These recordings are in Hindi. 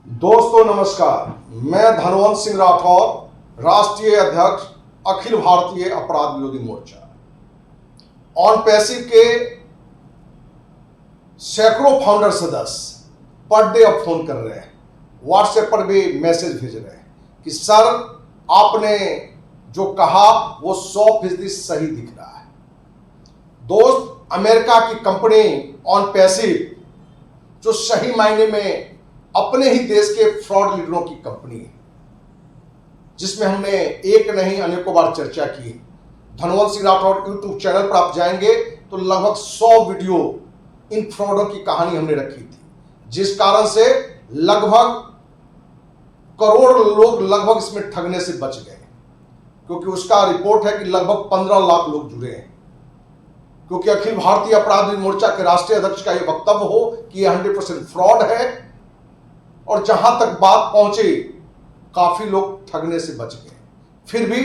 दोस्तों नमस्कार, मैं धनवंत सिंह राठौर, राष्ट्रीय अध्यक्ष अखिल भारतीय अपराध विरोधी मोर्चा ऑन पैसिव के सैकड़ों फाउंडर सदस्य पर डे अब फोन कर रहे हैं, व्हाट्सएप पर भी मैसेज भेज रहे हैं कि सर आपने जो कहा वो 100% सही दिख रहा है। दोस्त, अमेरिका की कंपनी ऑन पैसिव जो सही मायने में अपने ही देश के फ्रॉड लीडरों की कंपनी है, जिसमें हमने एक नहीं अनेकों बार चर्चा की है। धनवंत सिंह राठौर यूट्यूब चैनल पर आप जाएंगे तो लगभग 100 वीडियो इन फ्रॉडों की कहानी हमने रखी थी, जिस कारण से लगभग करोड़ लोग लगभग इसमें ठगने से बच गए, क्योंकि उसका रिपोर्ट है कि लगभग 15 लाख लोग जुड़े हैं। क्योंकि अखिल भारतीय अपराध विरोधी मोर्चा के राष्ट्रीय अध्यक्ष का यह वक्तव्य हो कि यह 100% फ्रॉड है, और जहां तक बात पहुंची काफी लोग ठगने से बच गए। फिर भी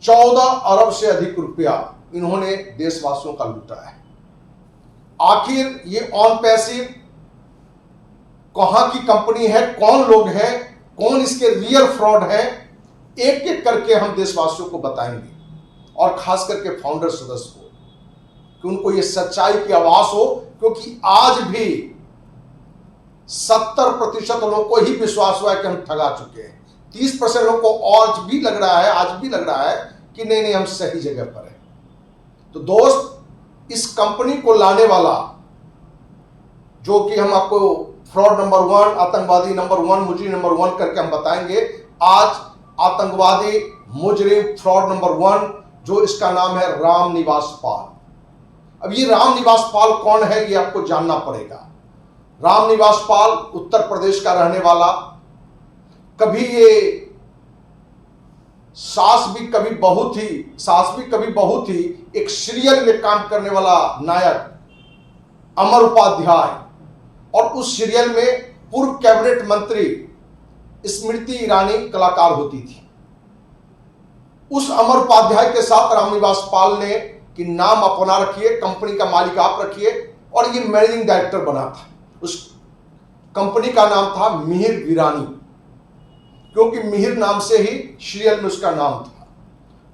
14 अरब से अधिक रुपया इन्होंने देशवासियों का लूटा है। आखिर ये ऑन पैसिव कहां की कंपनी है, कौन लोग हैं, कौन इसके रियल फ्रॉड है, एक एक करके हम देशवासियों को बताएंगे, और खास करके फाउंडर सदस्य को, कि उनको ये सच्चाई की आभास हो। क्योंकि आज भी 70% लोगों को ही विश्वास हुआ है कि हम ठगा चुके हैं। 30% लोगों को आज भी लग रहा है कि नहीं हम सही जगह पर हैं। तो दोस्त, इस कंपनी को लाने वाला, जो कि हम आपको फ्रॉड नंबर 1, आतंकवादी नंबर 1, मुजरिम नंबर 1 करके हम बताएंगे। आज आतंकवादी मुजरिम फ्रॉड नंबर 1, जो इसका नाम है रामनिवास पाल। अब ये रामनिवास पाल कौन है, ये आपको जानना पड़ेगा। रामनिवास पाल उत्तर प्रदेश का रहने वाला, कभी ये सास भी कभी बहू थी एक सीरियल में काम करने वाला नायक अमर उपाध्याय, और उस सीरियल में पूर्व कैबिनेट मंत्री स्मृति ईरानी कलाकार होती थी। उस अमर उपाध्याय के साथ रामनिवास पाल ने कि नाम अपना रखिए, कंपनी का मालिक आप रखिए, और ये मैनेजिंग डायरेक्टर बना था। उस कंपनी का नाम था मिहिर वीरानी, क्योंकि मिहिर नाम से ही सीरियल में उसका नाम था।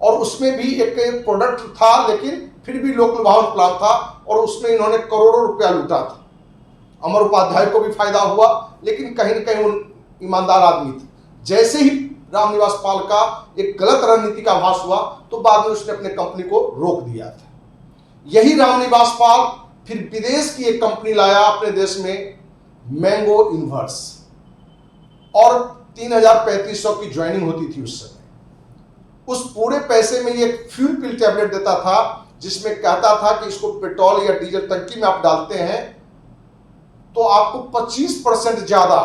और उसमें भी एक प्रोडक्ट था, लेकिन फिर भी लोक लुभावन प्लान था, और उसमें इन्होंने करोड़ों रुपया लूटा था। अमर उपाध्याय को भी फायदा हुआ, लेकिन कहीं न कहीं वो ईमानदार आदमी थे। जैसे ही रामनिवास पाल का एक गलत रणनीति का आभास हुआ, तो बाद में उसने अपने कंपनी को रोक दिया था। यही रामनिवास पाल फिर विदेश की एक कंपनी लाया अपने देश में, मैंगो यूनिवर्स, और 3,3500 की ज्वाइनिंग होती थी उस समय। उस पूरे पैसे में ये फ्यूल पिल टैबलेट देता था, जिसमें कहता था कि इसको पेट्रोल या डीजल टंकी में आप डालते हैं तो आपको 25% ज्यादा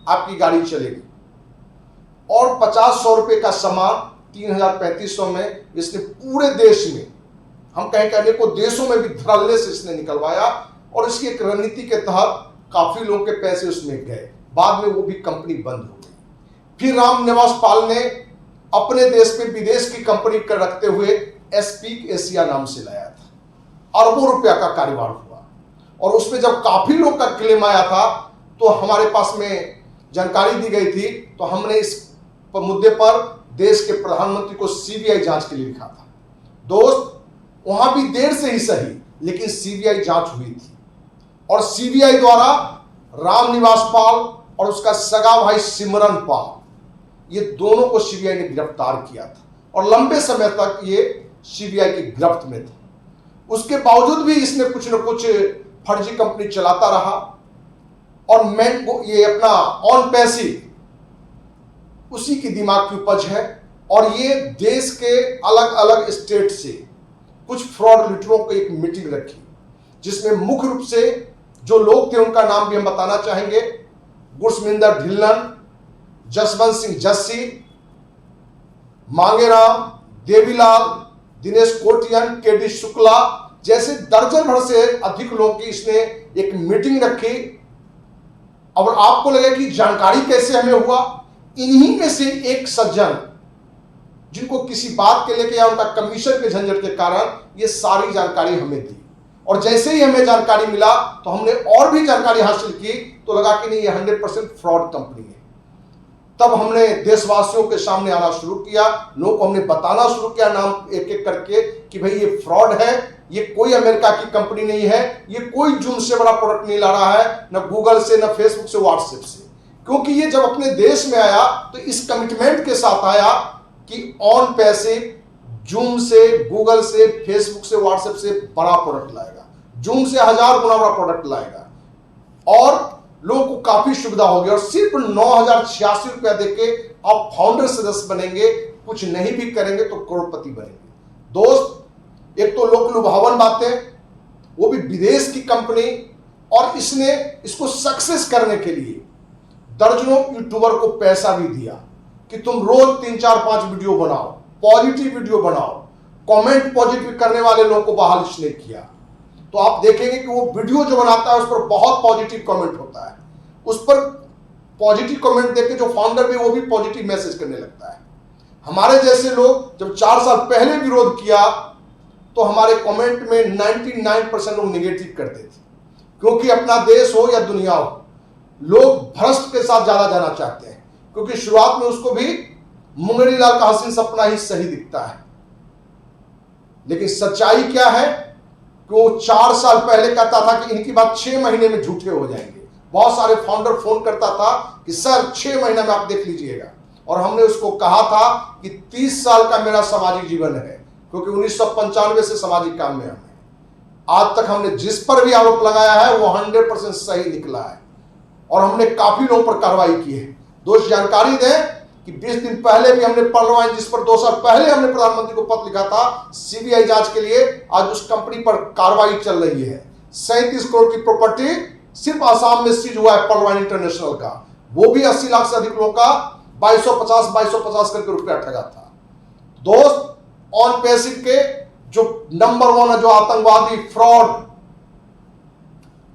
आपकी गाड़ी चलेगी, और 50-100 रुपए का सामान 3,3500 में इसने पूरे देश में, हम कहें कहने को देशों में भी धड़ल्ले से इसने निकलवाया, और इसकी एक रणनीति के तहत काफी लोगों के पैसे उसमें गए। बाद में वो भी कंपनी बंद हो गई। फिर रामनिवास पाल ने अपने देश में विदेश की कंपनी कर रखते हुए एसपीक एशिया नाम से लाया था। अरबों रुपया का कारोबार हुआ, और उसमें जब काफी लोग का क्लेम आया था, तो हमारे पास में जानकारी दी गई थी, तो हमने इस मुद्दे पर देश के प्रधानमंत्री को सीबीआई जांच के लिए लिखा था। दोस्त, वहां भी देर से ही सही, लेकिन सीबीआई जांच हुई थी, और सीबीआई द्वारा रामनिवास पाल और उसका सगा भाई सिमरन पाल, ये दोनों को सीबीआई ने गिरफ्तार किया था, और लंबे समय तक ये सीबीआई की गिरफ्त में थे। उसके बावजूद भी इसने कुछ न कुछ फर्जी कंपनी चलाता रहा, और ये अपना ऑन पैसिव उसी की दिमाग की उपज है। और ये देश के अलग अलग स्टेट से कुछ फ्रॉड लीडरों को एक मीटिंग रखी, जिसमें मुख्य रूप से जो लोग थे उनका नाम भी हम बताना चाहेंगे। गुरसमिंदर ढिल्लन, जसवंत सिंह जस्सी, मांगेराम, देवीलाल, दिनेश कोटियन, केडी शुक्ला जैसे दर्जन भर से अधिक लोगों की इसने एक मीटिंग रखी। और आपको लगे कि जानकारी कैसे हमें हुआ, इन्हीं में से एक सज्जन, जिनको किसी बात के लेके या उनका कमीशन के झंझट के कारण ये सारी जानकारी हमें दी, और जैसे ही हमें जानकारी मिला तो हमने और भी जानकारी हासिल की, तो लगा कि नहीं, ये 100% फ्रॉड कंपनी है। तब हमने देशवासियों के सामने आना शुरू किया, लोगों को हमने बताना शुरू किया नाम एक एक करके कि भाई ये फ्रॉड है, ये कोई अमेरिका की कंपनी नहीं है, ये कोई जूम से बड़ा प्रोडक्ट नहीं ला रहा है, न गूगल से, न फेसबुक से, व्हाट्सएप से। क्योंकि ये जब अपने देश में आया तो इस कमिटमेंट के साथ आया कि ऑन पैसे जूम से, गूगल से, फेसबुक से, व्हाट्सएप से बड़ा प्रोडक्ट लाएगा, जूम से 1000 गुना बड़ा प्रोडक्ट लाएगा। और लोगों को काफी सुविधा होगी और सिर्फ 9,086 रुपया देके आप फाउंडर सदस्य बनेंगे, कुछ नहीं भी करेंगे तो करोड़पति बनेंगे। दोस्त, एक तो लोक लुभावन बातें, वो भी विदेश की कंपनी, और इसने इसको सक्सेस करने के लिए दर्जनों यूट्यूबर को पैसा भी दिया कि तुम रोज 3, 4, 5 वीडियो बनाओ, पॉजिटिव वीडियो बनाओ, कमेंट पॉजिटिव करने वाले लोगों को बहाल इसने किया। तो आप देखेंगे कि वो वीडियो जो बनाता है उस पर बहुत पॉजिटिव कमेंट होता है, उस पर पॉजिटिव कमेंट देके जो फाउंडर भी वो भी पॉजिटिव मैसेज करने लगता है। हमारे जैसे लोग जब 4 साल पहले विरोध किया तो हमारे कमेंट में 99% लोग निगेटिव करते थे, क्योंकि अपना देश हो या दुनिया हो, लोग भ्रष्ट के साथ ज्यादा जाना चाहते हैं, क्योंकि शुरुआत में उसको भी मुंगेरी लाल का हसीन सपना ही सही दिखता है। लेकिन सच्चाई क्या है कि वो 4 साल पहले कहता था कि इनकी बात 6 महीने में झूठे हो जाएंगे। बहुत सारे फाउंडर फोन करता था कि सर 6 महीने में आप देख लीजिएगा, और हमने उसको कहा था कि 30 साल का मेरा सामाजिक जीवन है, क्योंकि 1995 से सामाजिक काम में हमें आज तक हमने जिस पर भी आरोप लगाया है वो 100% सही निकला है, और हमने काफी लोगों पर कार्रवाई की है। दोस्त, जानकारी दें कि 20 दिन पहले भी हमने परवान, जिस पर 2 साल पहले हमने प्रधानमंत्री को पत्र लिखा था सीबीआई जांच के लिए, आज उस कंपनी पर कार्रवाई चल रही है। 37 करोड़ की प्रॉपर्टी सिर्फ आसाम में सीज हुआ है परवान इंटरनेशनल का, वो भी 80 लाख से अधिक लोगों का 2250 करके रुपया ठगा था। दोस्त, ऑन पैसिव के जो नंबर 1 है, जो आतंकवादी फ्रॉड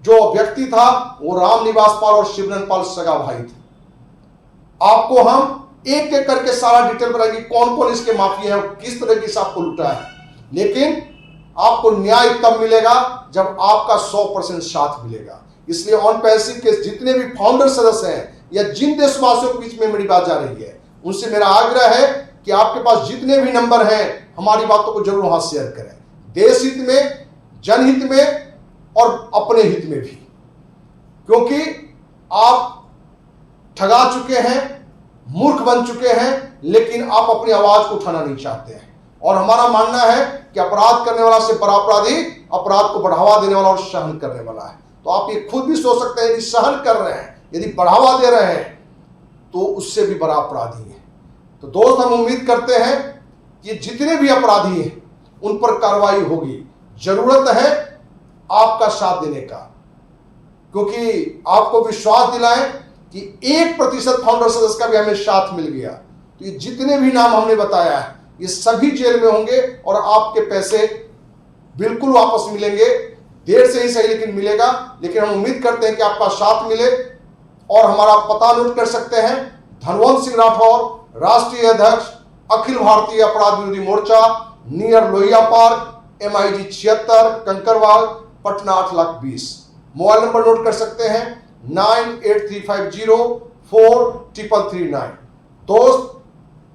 जो व्यक्ति था, वो रामनिवास पाल और शिवनन पाल सगा भाई थे। आपको हम एक एक करके सारा डिटेल बताएंगे कौन कौन इसके माफिया है, किस तरह की आपको लुटा है। लेकिन आपको न्याय तब मिलेगा जब आपका 100% साथ मिलेगा। इसलिए ऑन पैसिव के जितने भी फाउंडर सदस्य हैं या जिन देशवासियों के बीच में मेरी बात जा रही है, उनसे मेरा आग्रह है कि आपके पास जितने भी नंबर हैं, हमारी बातों को जरूर वहां शेयर करें, देश हित में, जनहित में और अपने हित में भी, क्योंकि आप ठगा चुके हैं, मूर्ख बन चुके हैं, लेकिन आप अपनी आवाज को उठाना नहीं चाहते हैं। और हमारा मानना है कि अपराध करने वाला से बड़ा अपराधी अपराध को बढ़ावा देने वाला और सहन करने वाला है। तो आप ये खुद भी सोच सकते हैं, यदि सहन कर रहे हैं, यदि बढ़ावा दे रहे हैं, तो उससे भी बड़ा अपराधी है। तो दोस्त, हम उम्मीद करते हैं कि जितने भी अपराधी हैं उन पर कार्रवाई होगी। जरूरत है आपका साथ देने का, क्योंकि आपको विश्वास दिलाएं कि 1% फाउंडर सदस्य का भी हमें साथ मिल गया तो ये जितने भी नाम हमने बताया है ये सभी जेल में होंगे और आपके पैसे बिल्कुल वापस मिलेंगे। देर से ही सही, लेकिन मिलेगा। लेकिन हम उम्मीद करते हैं कि आपका साथ मिले, और हमारा पता नोट कर सकते हैं, धनवंत सिंह राठौर, राष्ट्रीय अध्यक्ष, अखिल Bharatiya Apradh Virodhi Morcha, near Lohia park, MIG 76, Kankarbagh, Patna 8,20,000। Mobile number note कर सकते हैं 9835043339। दोस्त,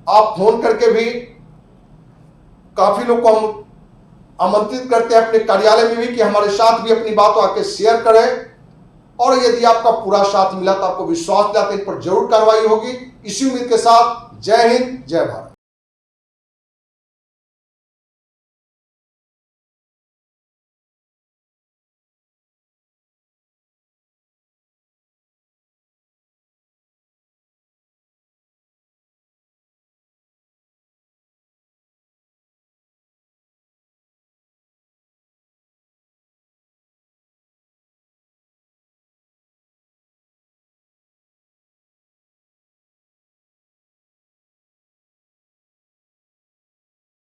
आप फोन करके भी, काफी लोग को हम आमंत्रित करते हैं अपने कार्यालय में भी कि हमारे साथ भी अपनी बातों आके शेयर करें, और यदि आपका पूरा साथ मिला तो आपको विश्वास दिलाते इन पर जरूर कार्रवाई होगी। इसी उम्मीद के साथ जय हिंद, जय भारत।